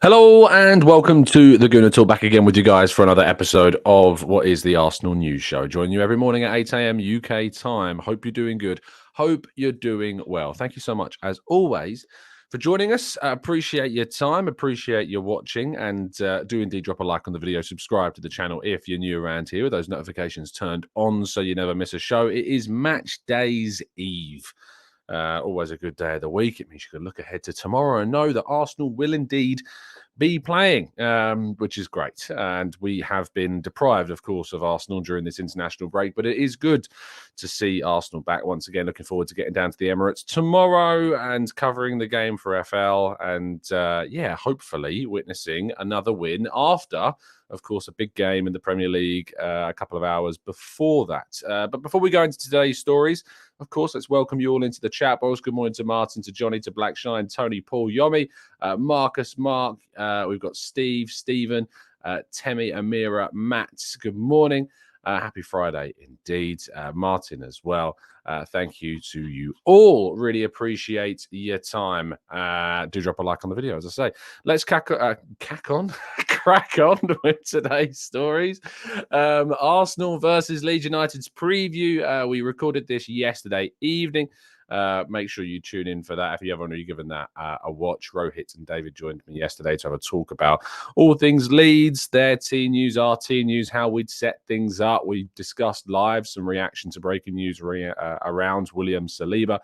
Hello and welcome to the Gooner Talk, back again with you guys for another episode of what is the Arsenal News Show. Join you every morning at 8 a.m. UK time. Hope you're doing good. Hope you're doing well. Thank you so much, as always, for joining us. Appreciate your time. Appreciate your watching. And do indeed drop a like on the video. Subscribe to the channel if you're new around here, with those notifications turned on so you never miss a show. It is Match Days Eve. Always a good day of the week. It means you can look ahead to tomorrow and know that Arsenal will indeed be playing, which is great. And we have been deprived, of course, of Arsenal during this international break, but it is good to see Arsenal back once again. Looking forward to getting down to the Emirates tomorrow and covering the game for FL and, hopefully witnessing another win after, of course, a big game in the Premier League a couple of hours before that. But before we go into today's stories, of course, let's welcome you all into the chat box. Good morning to Martin, to Johnny, to Blackshine, Tony, Paul, Yomi, Marcus, Mark. We've got Steve, Stephen, Temi, Amira, Matt. Good morning. Happy Friday indeed. Martin as well. Thank you to you all. Really appreciate your time. Do drop a like on the video, as I say. Let's crack on with today's stories. Arsenal versus Leeds United's preview. We recorded this yesterday evening. Make sure you tune in for that if you haven't already given that a watch. Rohit and David joined me yesterday to have a talk about all things Leeds, their team news, our team news, how we'd set things up. We discussed live some reaction to breaking news around William Saliba.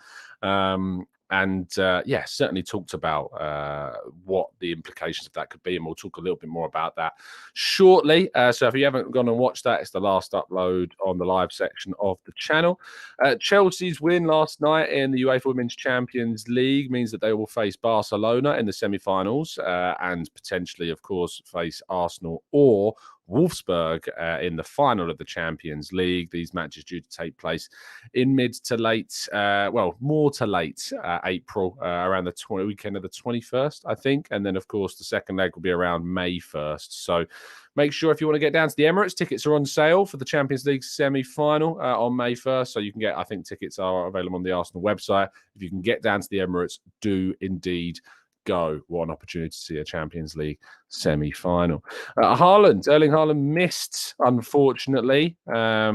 Certainly talked about what the implications of that could be, and we'll talk a little bit more about that shortly. So if you haven't gone and watched that, it's the last upload on the live section of the channel. Chelsea's win last night in the UEFA Women's Champions League means that they will face Barcelona in the semi-finals and potentially, of course, face Arsenal or Wolfsburg in the final of the Champions League. These matches due to take place in mid to late, more to late April, around the weekend of the 21st, I think. And then, of course, the second leg will be around May 1st. So make sure if you want to get down to the Emirates, tickets are on sale for the Champions League semi-final on May 1st. So you can get, I think tickets are available on the Arsenal website. If you can get down to the Emirates, do indeed go. What an opportunity to see a Champions League semi-final. Erling Haaland missed, unfortunately. I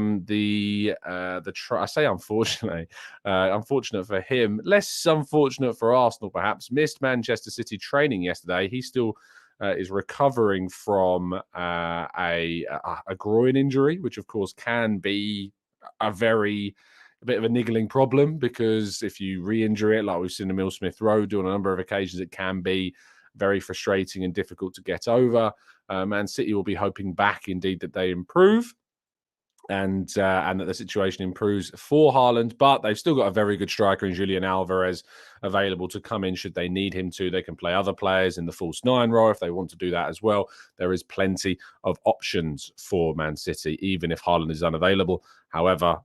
say unfortunately, unfortunate for him, less unfortunate for Arsenal, perhaps. Missed Manchester City training yesterday. He still is recovering from a groin injury, which of course can be a bit of a niggling problem, because if you re-injure it, like we've seen Emil Smith Rowe do on a number of occasions, it can be very frustrating and difficult to get over. Man City will be hoping back indeed that they improve and that the situation improves for Haaland, but they've still got a very good striker in Julian Alvarez available to come in should they need him to. They can play other players in the false nine role if they want to do that as well. There is plenty of options for Man City, even if Haaland is unavailable. However,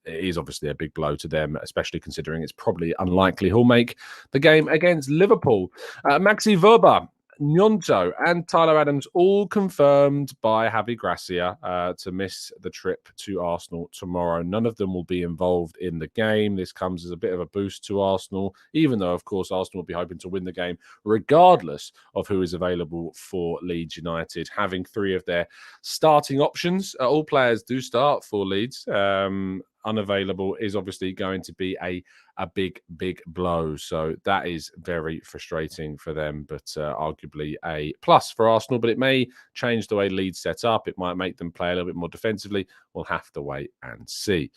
it is obviously a big blow to them, especially considering it's probably unlikely he'll make the game against Liverpool. Maxi Verba, Gnonto and Tyler Adams all confirmed by Javi Gracia to miss the trip to Arsenal tomorrow. None of them will be involved in the game. This comes as a bit of a boost to Arsenal, even though, of course, Arsenal will be hoping to win the game regardless of who is available for Leeds United. Having three of their starting options, all players do start for Leeds, unavailable is obviously going to be a big blow. So that is very frustrating for them, but arguably a plus for Arsenal. But it may change the way Leeds set up. It might make them play a little bit more defensively. We'll have to wait and see.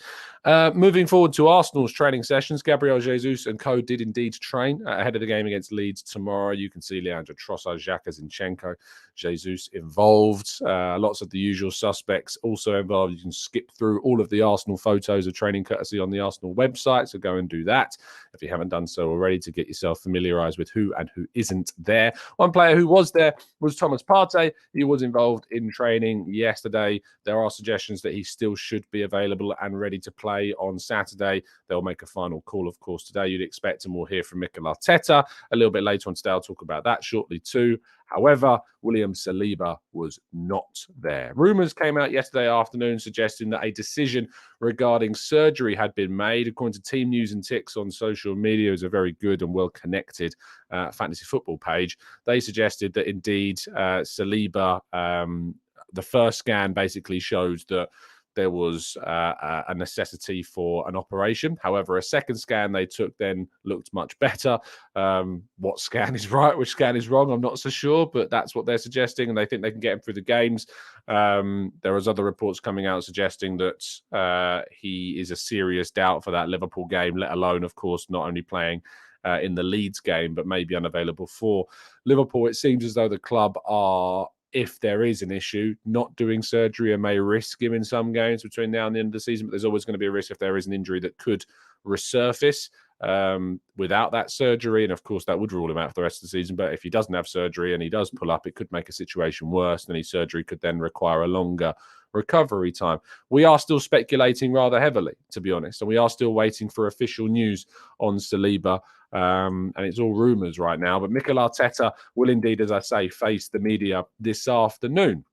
Moving forward to Arsenal's training sessions, Gabriel Jesus and co did indeed train ahead of the game against Leeds tomorrow. You can see Leandro Trossard, Xhaka, Zinchenko, Jesus involved. Lots of the usual suspects also involved. You can skip through all of the Arsenal photos of training courtesy on the Arsenal website, so go and do that if you haven't done so already, to get yourself familiarised with who and who isn't there. One player who was there was Thomas Partey. He was involved in training yesterday. There are suggestions that he still should be available and ready to play on Saturday. They'll make a final call, of course, today, you'd expect, and we'll hear from Mikel Arteta a little bit later on today. I'll talk about that shortly too. However, William Saliba was not there. Rumours came out yesterday afternoon suggesting that a decision regarding surgery had been made. According to Team News and Ticks on social media, is a very good and well-connected fantasy football page. They suggested that indeed Saliba, the first scan basically shows that there was a necessity for an operation. However, a second scan they took then looked much better. What scan is right, which scan is wrong, I'm not so sure, but that's what they're suggesting, and they think they can get him through the games. There was other reports coming out suggesting that he is a serious doubt for that Liverpool game, let alone, of course, not only playing in the Leeds game, but maybe unavailable for Liverpool. It seems as though the club are, if there is an issue, not doing surgery and may risk him in some games between now and the end of the season. But there's always going to be a risk if there is an injury that could resurface without that surgery. And of course, that would rule him out for the rest of the season. But if he doesn't have surgery and he does pull up, it could make a situation worse. And his surgery could then require a longer recovery time. We are still speculating rather heavily, to be honest. And we are still waiting for official news on Saliba. And it's all rumours right now. But Mikel Arteta will indeed, as I say, face the media this afternoon.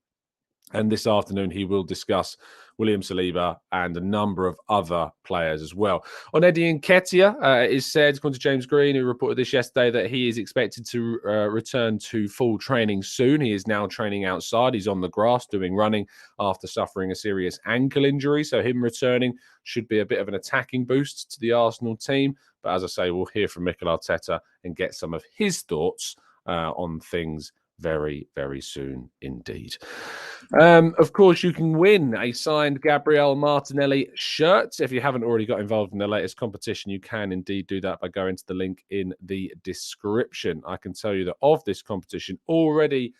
And this afternoon, he will discuss William Saliba and a number of other players as well. On Eddie Nketiah, it is said, according to James Green, who reported this yesterday, that he is expected to return to full training soon. He is now training outside. He's on the grass doing running after suffering a serious ankle injury. So him returning should be a bit of an attacking boost to the Arsenal team. But as I say, we'll hear from Mikel Arteta and get some of his thoughts on things very, very soon indeed. Of course, you can win a signed Gabriel Martinelli shirt. If you haven't already got involved in the latest competition, you can indeed do that by going to the link in the description. I can tell you that of this competition, already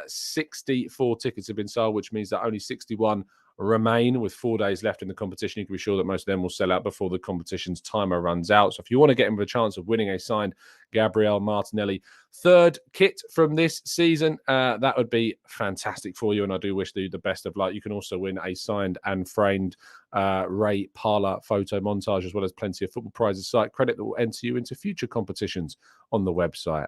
64 tickets have been sold, which means that only 61 remain with 4 days left in the competition. You can be sure that most of them will sell out before the competition's timer runs out. So if you want to get in with a chance of winning a signed Gabriel Martinelli third kit from this season, that would be fantastic for you. And I do wish you the best of luck. You can also win a signed and framed Ray Parlour photo montage, as well as plenty of football prizes site credit that will enter you into future competitions on the website.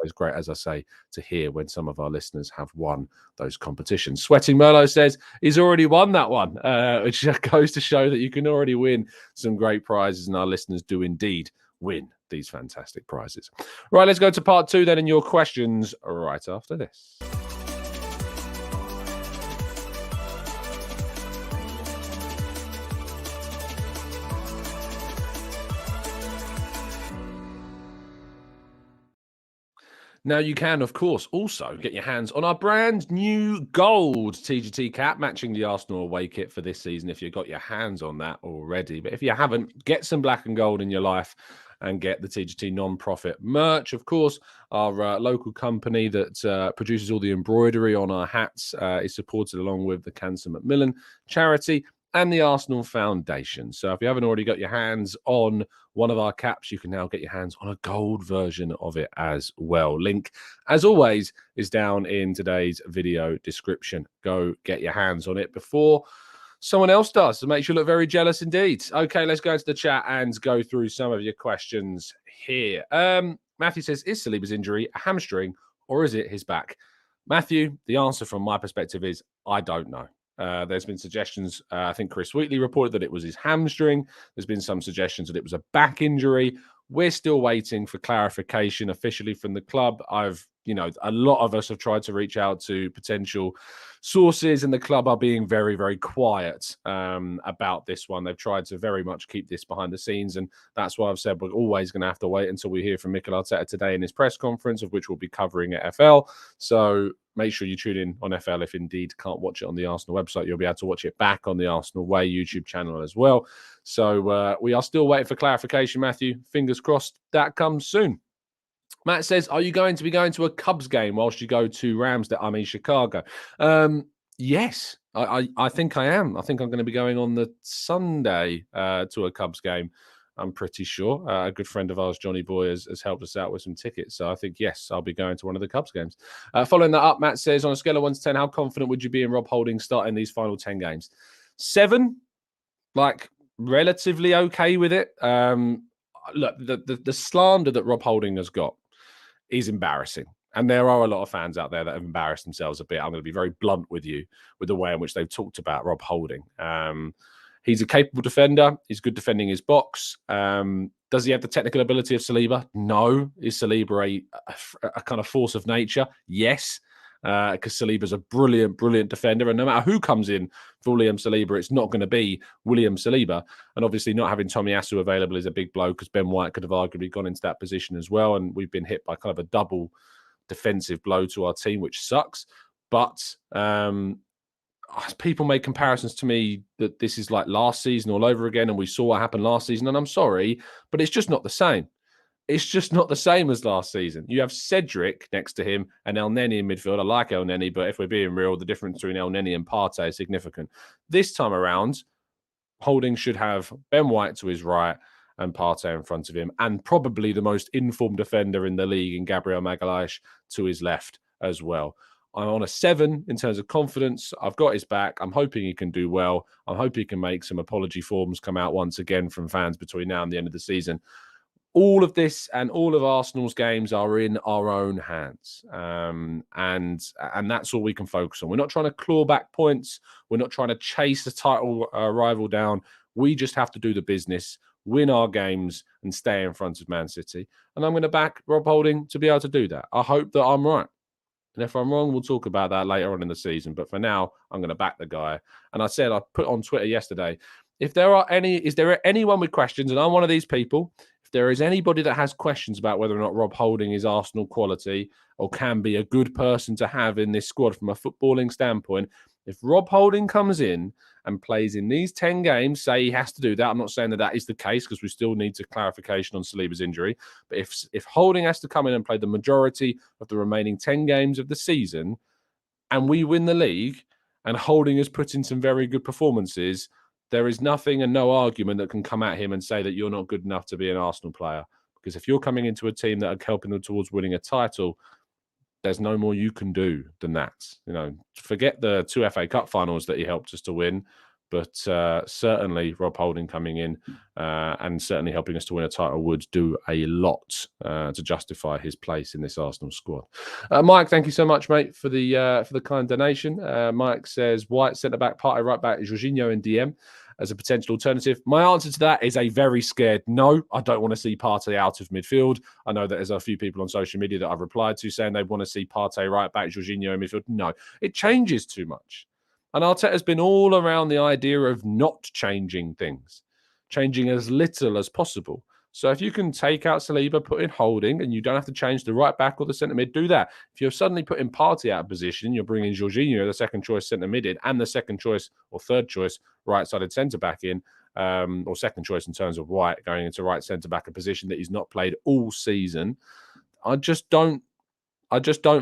It's great, as I say, to hear when some of our listeners have won those competitions. Sweating Merlot says he's already won that one, which goes to show that you can already win some great prizes, and our listeners do indeed win these fantastic prizes. Right, let's go to part two then, and your questions right after this. Now, you can, of course, also get your hands on our brand new gold TGT cap, matching the Arsenal away kit for this season if you've got your hands on that already. But if you haven't, get some black and gold in your life and get the TGT non-profit merch. Of course, our local company that produces all the embroidery on our hats is supported along with the Cancer Macmillan charity and the Arsenal Foundation. So if you haven't already got your hands on one of our caps, you can now get your hands on a gold version of it as well. Link, as always, is down in today's video description. Go get your hands on it before someone else does. It makes you look very jealous indeed. Okay, let's go into the chat and go through some of your questions here. Matthew says, is Saliba's injury a hamstring or is it his back? Matthew, the answer from my perspective is I don't know. There's been suggestions. I think Chris Wheatley reported that it was his hamstring. There's been some suggestions that it was a back injury. We're still waiting for clarification officially from the club. A lot of us have tried to reach out to potential sources, and the club are being very, very quiet about this one. They've tried to very much keep this behind the scenes, and that's why I've said we're always going to have to wait until we hear from Mikel Arteta today in his press conference, of which we'll be covering at FL. So make sure you tune in on FL. If indeed can't watch it on the Arsenal website, you'll be able to watch it back on the Arsenal Way YouTube channel as well. So we are still waiting for clarification, Matthew. Fingers crossed that comes soon. Matt says, are you going to be going to a Cubs game whilst you go to Chicago? Yes, I think I am. I think I'm going to be going on the Sunday to a Cubs game. I'm pretty sure. A good friend of ours, Johnny Boy, has helped us out with some tickets. So I think, yes, I'll be going to one of the Cubs games. Following that up, Matt says, on a scale of 1 to 10, how confident would you be in Rob Holding starting these final 10 games? 7, relatively okay with it. Look, the slander that Rob Holding has got is embarrassing. And there are a lot of fans out there that have embarrassed themselves a bit. I'm going to be very blunt with you with the way in which they've talked about Rob Holding. He's a capable defender. He's good defending his box. Does he have the technical ability of Saliba? No. Is Saliba a kind of force of nature? Yes. Because Saliba's a brilliant, brilliant defender. And no matter who comes in for William Saliba, it's not going to be William Saliba. And obviously not having Tomiyasu available is a big blow, because Ben White could have arguably gone into that position as well. And we've been hit by kind of a double defensive blow to our team, which sucks. But people make comparisons to me that this is like last season all over again, and we saw what happened last season. And I'm sorry, but it's just not the same. It's just not the same as last season. You have Cedric next to him and El Neni in midfield. I like El Neni, but if we're being real, the difference between El Neni and Partey is significant. This time around, Holding should have Ben White to his right and Partey in front of him, and probably the most informed defender in the league in Gabriel Magalhaes to his left as well. I'm on a 7 in terms of confidence. I've got his back. I'm hoping he can do well. I'm hoping he can make some apology forms come out once again from fans between now and the end of the season. All of this and all of Arsenal's games are in our own hands. And that's all we can focus on. We're not trying to claw back points. We're not trying to chase a title rival down. We just have to do the business, win our games, and stay in front of Man City. And I'm going to back Rob Holding to be able to do that. I hope that I'm right. And if I'm wrong, we'll talk about that later on in the season. But for now, I'm going to back the guy. And I put on Twitter yesterday, is there anyone with questions? And I'm one of these people. If there is anybody that has questions about whether or not Rob Holding is Arsenal quality or can be a good person to have in this squad from a footballing standpoint, if Rob Holding comes in and plays in these 10 games, say he has to do that. I'm not saying that is the case, because we still need clarification on Saliba's injury. But if Holding has to come in and play the majority of the remaining 10 games of the season, and we win the league, and Holding has put in some very good performances, there is nothing and no argument that can come at him and say that you're not good enough to be an Arsenal player. Because if you're coming into a team that are helping them towards winning a title, there's no more you can do than that. Forget the 2 FA Cup finals that he helped us to win, but certainly Rob Holding coming in and certainly helping us to win a title would do a lot to justify his place in this Arsenal squad. Mike, thank you so much, mate, for the kind donation. Mike says White centre-back, Partey right-back, Jorginho in DM as a potential alternative. My answer to that is a very scared no. I don't want to see Partey out of midfield. I know that there's a few people on social media that I've replied to saying they want to see Partey right back, Jorginho in midfield. No, it changes too much. And Arteta's been all around the idea of not changing things, changing as little as possible. So if you can take out Saliba, put in Holding, and you don't have to change the right back or the centre mid, do that. If you're suddenly putting Partey out of position, you're bringing Jorginho, the second choice centre mid in, and the second choice or third choice right-sided centre back in, or second choice in terms of White going into right centre back, a position that he's not played all season. I just don't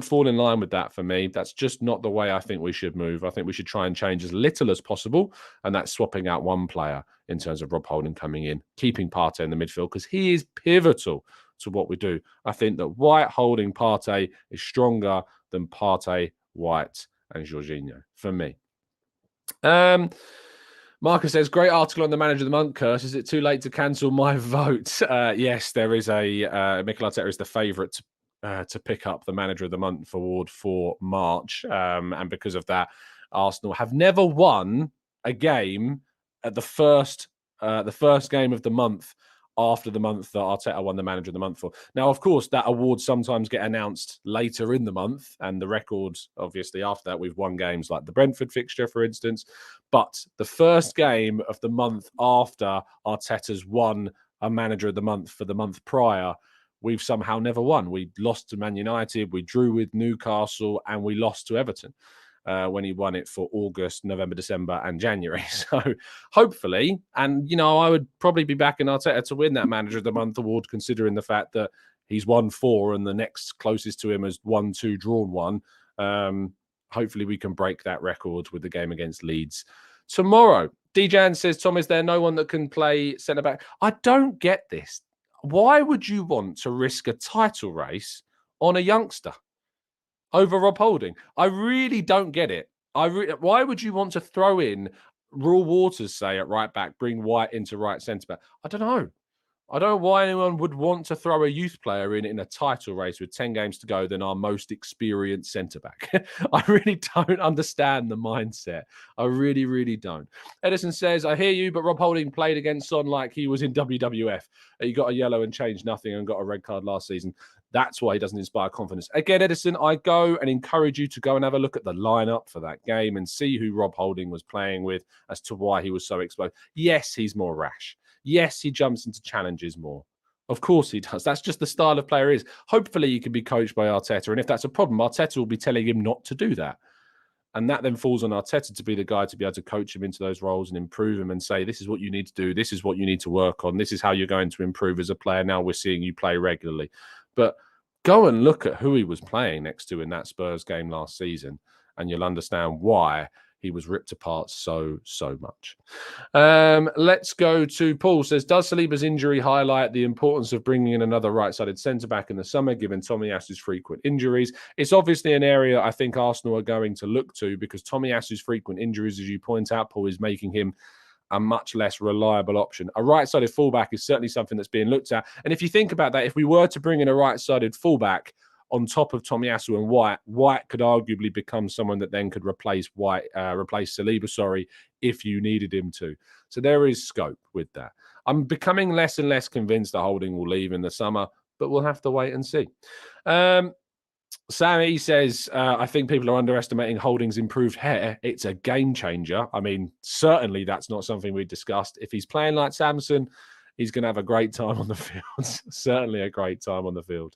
fall in line with that for me. That's just not the way I think we should move. I think we should try and change as little as possible, and that's swapping out one player in terms of Rob Holding coming in, keeping Partey in the midfield, because he is pivotal to what we do. I think that White, Holding, Partey is stronger than Partey, White, and Jorginho for me. Marcus says, great article on the manager of the month curse. Is it too late to cancel my vote? Yes, there is Mikel Arteta is the favourite to pick up the manager of the month award for March. And because of that, Arsenal have never won a game at the first game of the month after the month that Arteta won the manager of the month for. Now, of course, that award sometimes get announced later in the month, and the records, obviously, after that, we've won games like the Brentford fixture, for instance. But the first game of the month after Arteta's won a manager of the month for the month prior, we've somehow never won. We lost to Man United, we drew with Newcastle, and we lost to Everton when he won it for August, November, December, and January. So hopefully, and I would probably be backing Arteta to win that Manager of the Month award, considering the fact that he's won 4 and the next closest to him has won 2, drawn 1. Hopefully we can break that record with the game against Leeds tomorrow. Dejan says, Tom, is there no one that can play centre-back? I don't get this. Why would you want to risk a title race on a youngster over Rob Holding? I really don't get it. Why would you want to throw in Raw Waters, say, at right back, bring White into right centre back? I don't know. I don't know why anyone would want to throw a youth player in a title race with 10 games to go than our most experienced centre-back. I really don't understand the mindset. I really, really don't. Edison says, I hear you, but Rob Holding played against Son like he was in WWF. He got a yellow and changed nothing and got a red card last season. That's why he doesn't inspire confidence. Again, Edison, I go and encourage you to go and have a look at the lineup for that game and see who Rob Holding was playing with as to why he was so exposed. Yes, he's more rash. Yes, he jumps into challenges more. Of course he does. That's just the style of player he is. Hopefully he can be coached by Arteta. And if that's a problem, Arteta will be telling him not to do that. And that then falls on Arteta to be the guy to be able to coach him into those roles and improve him and say, this is what you need to do. This is what you need to work on. This is how you're going to improve as a player. Now we're seeing you play regularly. But go and look at who he was playing next to in that Spurs game last season, and you'll understand why he was ripped apart so much. Let's go to Paul. Says, does Saliba's injury highlight the importance of bringing in another right-sided centre-back in the summer, given Tomiyasu's frequent injuries? It's obviously an area I think Arsenal are going to look to, because Tomiyasu's frequent injuries, as you point out, Paul, is making him a much less reliable option. A right-sided fullback is certainly something that's being looked at. And if you think about that, if we were to bring in a right-sided fullback on top of Tomiyasu and White could arguably become someone that then could replace Saliba, if you needed him to. So there is scope with that. I'm becoming less and less convinced that Holding will leave in the summer, but we'll have to wait and see. Sammy says, I think people are underestimating Holding's improved hair. It's a game changer. I mean, certainly that's not something we discussed. If he's playing like Samson, he's going to have a great time on the field. Certainly a great time on the field.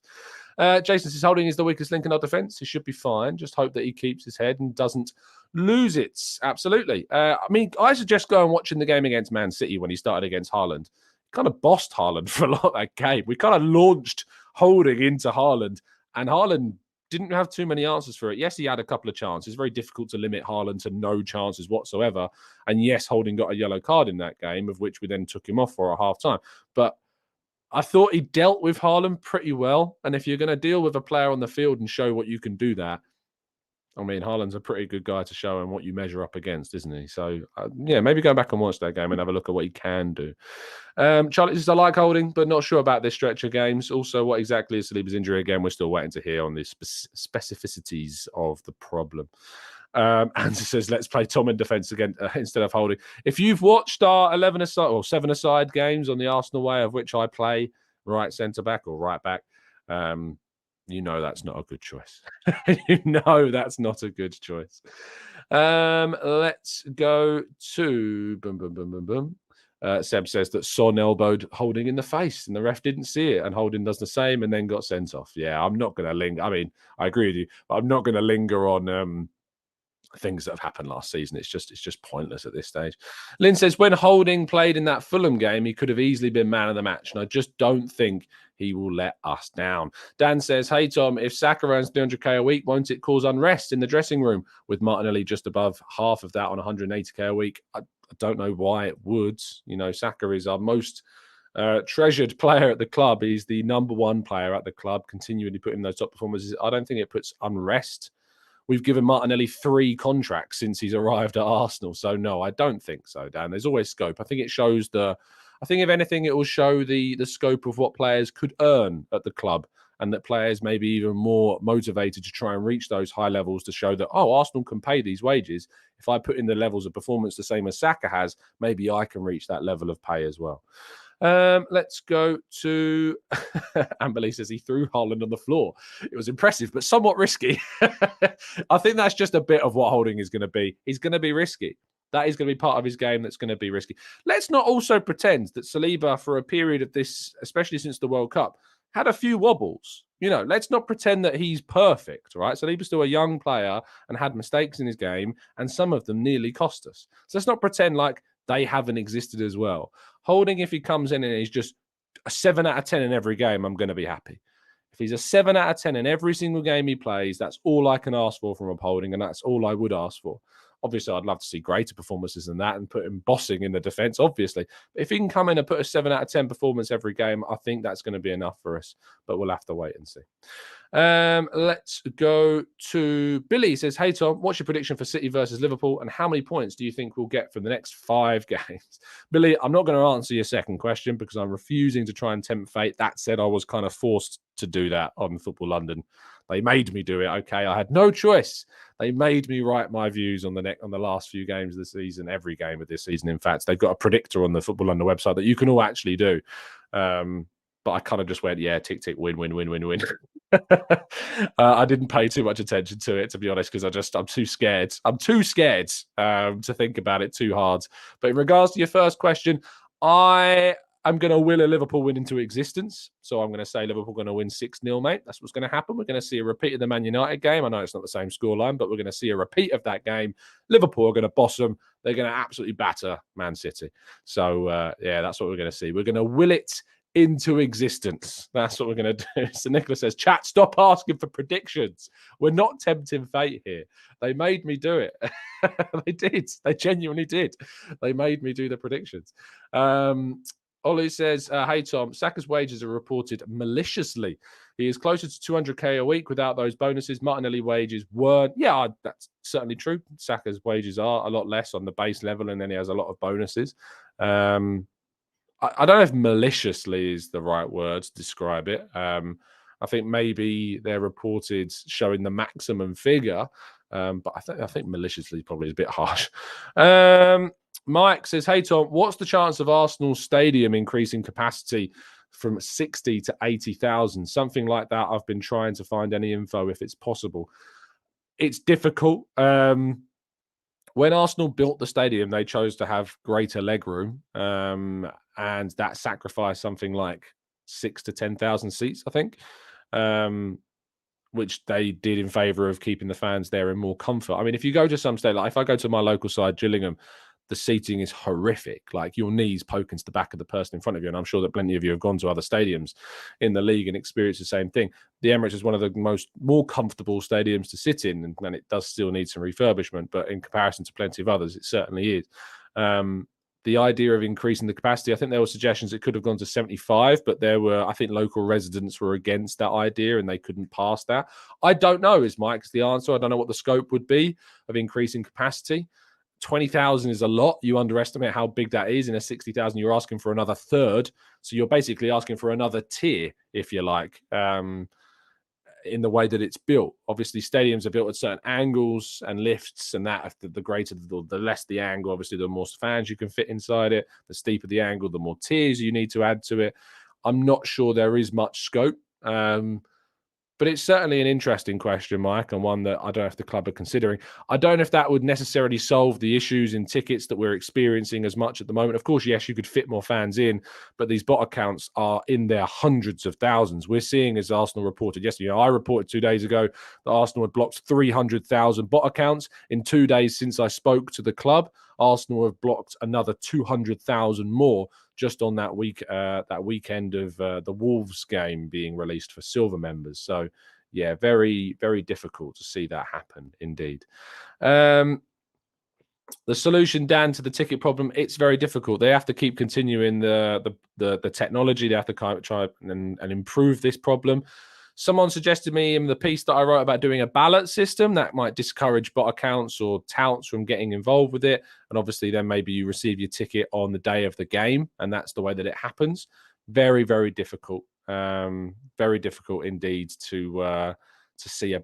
Jason says, Holding is the weakest link in our defence. He should be fine. Just hope that he keeps his head and doesn't lose it. Absolutely. I mean, I suggest going and watching the game against Man City when he started against Haaland. Kind of bossed Haaland for a lot of that game. We kind of launched Holding into Haaland, and Haaland didn't have too many answers for it. Yes, he had a couple of chances. It's very difficult to limit Haaland to no chances whatsoever. And yes, Holding got a yellow card in that game, of which we then took him off for at half-time. But I thought he dealt with Haaland pretty well. And if you're going to deal with a player on the field and show what you can do that, I mean, Haaland's a pretty good guy to show him what you measure up against, isn't he? So, yeah, maybe go back and watch that game and have a look at what he can do. Charlie says, I like Holding, but not sure about this stretch of games. Also, what exactly is Saliba's injury? Again, we're still waiting to hear on the specificities of the problem. And says, let's play Tom in defence again instead of Holding. If you've watched our 7-a-side games on the Arsenal way, of which I play right centre-back or right-back, you know that's not a good choice. You know that's not a good choice. Let's go to... Seb says that Son elbowed Holding in the face and the ref didn't see it, and Holding does the same and then got sent off. Yeah, I'm not going to linger. I mean, I agree with you, but I'm not going to linger on... things that have happened last season. It's just pointless at this stage. Lynn says, when Holding played in that Fulham game, he could have easily been man of the match, and I just don't think he will let us down. Dan says, hey, Tom, if Saka earns 300k a week, won't it cause unrest in the dressing room with Martinelli just above half of that on 180k a week? I don't know why it would. You know, Saka is our most treasured player at the club. He's the number one player at the club, continually putting those top performances. I don't think it puts unrest. We've given Martinelli 3 contracts since he's arrived at Arsenal. So, no, I don't think so, Dan. There's always scope. I think it shows I think if anything, it will show the scope of what players could earn at the club, and that players may be even more motivated to try and reach those high levels to show that, oh, Arsenal can pay these wages. If I put in the levels of performance the same as Saka has, maybe I can reach that level of pay as well. Let's go to Amberley says he threw Haaland on the floor. It was impressive, but somewhat risky. I think that's just a bit of what Holding is going to be. He's going to be risky. That is going to be part of his game that's going to be risky. Let's not also pretend that Saliba, for a period of this, especially since the World Cup, had a few wobbles. You know, let's not pretend that he's perfect, right? Saliba's still a young player and had mistakes in his game, and some of them nearly cost us. So let's not pretend like they haven't existed as well. Holding, if he comes in and he's just a 7 out of 10 in every game, I'm going to be happy. If he's a 7 out of 10 in every single game he plays, that's all I can ask for from Rob Holding, and that's all I would ask for. Obviously, I'd love to see greater performances than that and put him bossing in the defence, obviously. But if he can come in and put a 7 out of 10 performance every game, I think that's going to be enough for us. But we'll have to wait and see. Let's go to Billy. He says, hey, Tom, what's your prediction for City versus Liverpool and how many points do you think we'll get from the next 5 games? Billy, I'm not going to answer your second question because I'm refusing to try and tempt fate. That said, I was kind of forced to do that on Football London. They made me do it. Okay, I had no choice. They made me write my views on the last few games of the season, every game of this season. In fact, they've got a predictor on the Football London website that you can all actually do. But I kind of just went, yeah, tick, tick, win, win, win, win, win. I didn't pay too much attention to it, to be honest, because I'm too scared. I'm too scared to think about it too hard. But in regards to your first question, I am going to will a Liverpool win into existence. So I'm going to say Liverpool going to win 6-0, mate. That's what's going to happen. We're going to see a repeat of the Man United game. I know it's not the same scoreline, but we're going to see a repeat of that game. Liverpool are going to boss them. They're going to absolutely batter Man City. So, yeah, that's what we're going to see. We're going to will it into existence. That's what we're going to do. So Nicholas says, chat, stop asking for predictions. We're not tempting fate here. They made me do it. They did. They genuinely did. They made me do the predictions. Olu says, hey, Tom, Saka's wages are reported maliciously. He is closer to 200k a week without those bonuses. Martinelli wages weren't. Yeah, that's certainly true. Saka's wages are a lot less on the base level, and then he has a lot of bonuses. I don't know if maliciously is the right word to describe it. I think maybe they're reported showing the maximum figure, but I think maliciously probably is a bit harsh. Mike says, hey, Tom, what's the chance of Arsenal Stadium increasing capacity from 60 to 80,000? Something like that. I've been trying to find any info if it's possible. It's difficult. When Arsenal built the stadium, they chose to have greater legroom, and that sacrificed something like 6,000 to 10,000 seats, I think, which they did in favour of keeping the fans there in more comfort. I mean, if you go to some stadium, like if I go to my local side, Gillingham, the seating is horrific. Like your knees poke into the back of the person in front of you. And I'm sure that plenty of you have gone to other stadiums in the league and experienced the same thing. The Emirates is one of the more comfortable stadiums to sit in, and it does still need some refurbishment, but in comparison to plenty of others, it certainly is. The idea of increasing the capacity, I think there were suggestions it could have gone to 75, but I think local residents were against that idea and they couldn't pass that. I don't know, is Mike's the answer. I don't know what the scope would be of increasing capacity. 20,000 is a lot. You underestimate how big that is. In a 60,000, you're asking for another third. So you're basically asking for another tier, if you like, in the way that it's built. Obviously, stadiums are built at certain angles and lifts, and that the greater, the less the angle, obviously, the more fans you can fit inside it. The steeper the angle, the more tiers you need to add to it. I'm not sure there is much scope. But it's certainly an interesting question, Mike, and one that I don't know if the club are considering. I don't know if that would necessarily solve the issues in tickets that we're experiencing as much at the moment. Of course, yes, you could fit more fans in, but these bot accounts are in their hundreds of thousands. We're seeing, as Arsenal reported yesterday, I reported 2 days ago that Arsenal had blocked 300,000 bot accounts. In 2 days since I spoke to the club, Arsenal have blocked another 200,000 more just on that weekend of the Wolves game being released for silver members. So, yeah, very, very difficult to see that happen indeed. The solution, Dan, to the ticket problem, it's very difficult. They have to keep continuing the technology. They have to try and improve this problem. Someone suggested me in the piece that I wrote about doing a ballot system that might discourage bot accounts or touts from getting involved with it. And obviously then maybe you receive your ticket on the day of the game, and that's the way that it happens. Very, very difficult. Very difficult indeed to see a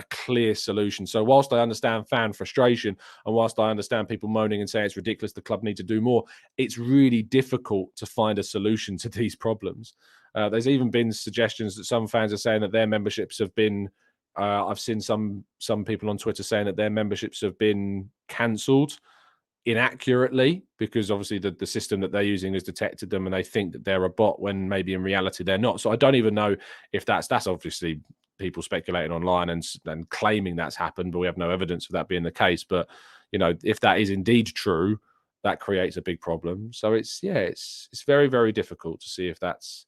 clear solution. So whilst I understand fan frustration and whilst I understand people moaning and saying it's ridiculous, the club need to do more, it's really difficult to find a solution to these problems. There's even been suggestions that some fans are saying that their memberships have been, I've seen some people on Twitter saying that their memberships have been cancelled inaccurately because obviously the system that they're using has detected them and they think that they're a bot when maybe in reality they're not. So I don't even know if that's obviously people speculating online and claiming that's happened, but we have no evidence of that being the case. But, you know, if that is indeed true, that creates a big problem. So it's very, very difficult to see if that's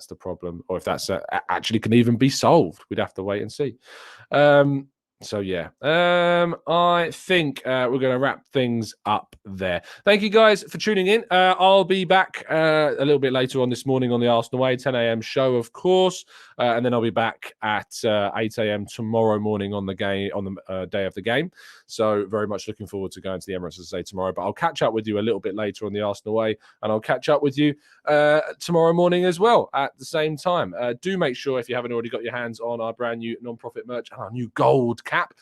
the problem or if that's actually can even be solved. We'd have to wait and see. So yeah, I think we're going to wrap things up there. Thank you guys for tuning in. I'll be back a little bit later on this morning on the Arsenal Way 10 a.m. show, of course, and then I'll be back at 8 a.m. tomorrow morning on the game on the day of the game. So very much looking forward to going to the Emirates, as I say, tomorrow. But I'll catch up with you a little bit later on the Arsenal Way, and I'll catch up with you tomorrow morning as well at the same time. Do make sure, if you haven't already got your hands on our brand new non-profit merch and our new gold cap,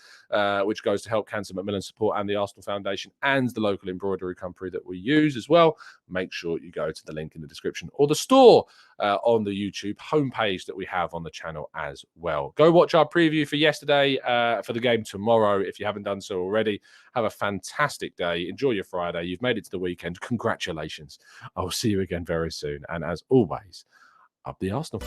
which goes to help Cancer Macmillan Support and the Arsenal Foundation and the local embroidery company that we use as well. Make sure you go to the link in the description or the store on the YouTube homepage that we have on the channel as well. Go watch our preview for yesterday for the game tomorrow if you haven't done so already. Have a fantastic day. Enjoy your Friday. You've made it to the weekend. Congratulations. I will see you again very soon. And as always, up the Arsenal.